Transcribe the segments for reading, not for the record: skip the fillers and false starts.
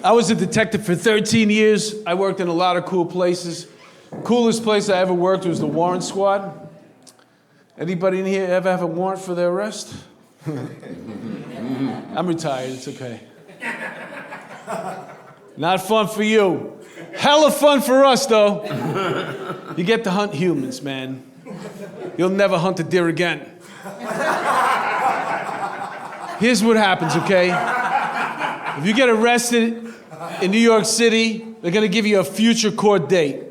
I was a detective for 13 years. I worked in a lot of cool places. Coolest place I ever worked was the warrant squad. Anybody in here ever have a warrant for their arrest? I'm retired, it's okay. Not fun for you. Hella fun for us, though. You get to hunt humans, man. You'll never hunt a deer again. Here's what happens, okay? If you get arrested in New York City, they're gonna give you a future court date.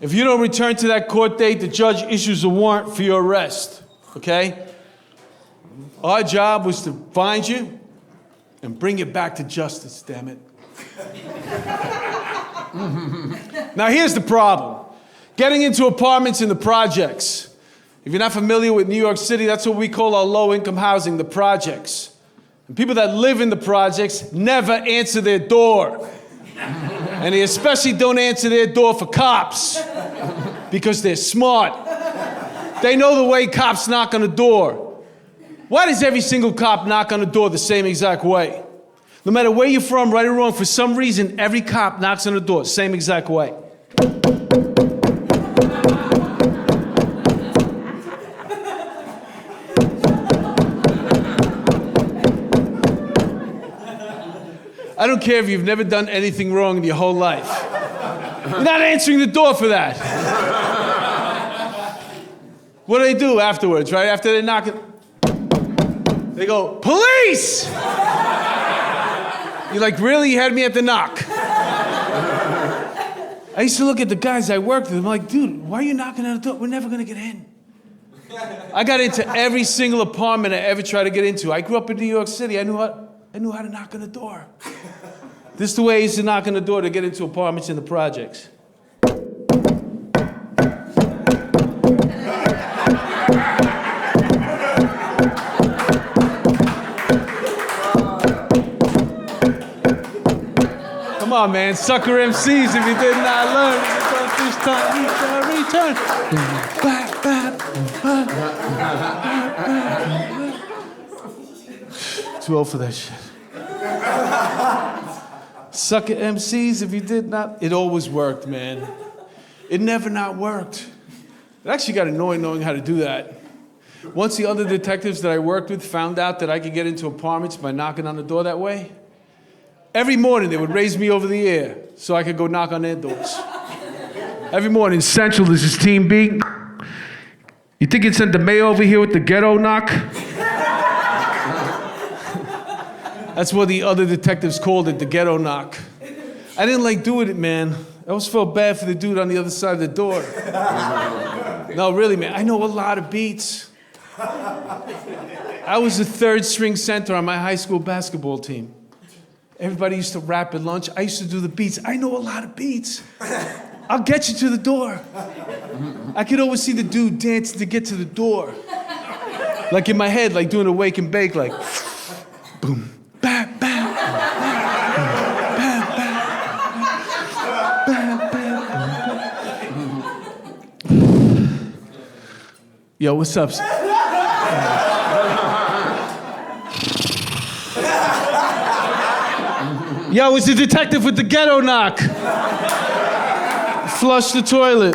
If you don't return to that court date, the judge issues a warrant for your arrest, okay? Our job was to find you and bring you back to justice, damn it. Now here's the problem. Getting into apartments in the projects. If you're not familiar with New York City, that's what we call our low-income housing, the projects. And people that live in the projects never answer their door. And they especially don't answer their door for cops because they're smart. They know the way cops knock on the door. Why does every single cop knock on the door the same exact way? No matter where you're from, right or wrong, for some reason, every cop knocks on the door the same exact way. I don't care if you've never done anything wrong in your whole life. You're not answering the door for that. What do they do afterwards, right? After they knock it, they go, police! You're like, really? You had me at the knock. I used to look at the guys I worked with. I'm like, dude, why are you knocking on the door? We're never gonna get in. I got into every single apartment I ever tried to get into. I grew up in New York City. I knew how to knock on the door. This is the way I used to knock on the door to get into apartments in the projects. Come on, man. Sucker MCs if you did not learn. This time you shall return. Too old for that shit. Sucker MCs if you did not. It always worked, man. It never not worked. It actually got annoying knowing how to do that. Once the other detectives that I worked with found out that I could get into apartments by knocking on the door that way, every morning they would raise me over the air so I could go knock on their doors. Every morning, Central, this is Team B. You think you'd send DeMayo over here with the Ghetto knock? That's what the other detectives called it, the Ghetto knock. I didn't like doing it, man. I always felt bad for the dude on the other side of the door. No, really, man, I know a lot of beats. I was the third string center on my high school basketball team. Everybody used to rap at lunch. I used to do the beats. I know a lot of beats. I'll get you to the door. I could always see the dude dance to get to the door. Like in my head, like doing a wake and bake, like boom, bam, bam, bam, bam, bam, bam. Yo, what's up? Yo, it's the detective with the Ghetto knock. Flush the toilet.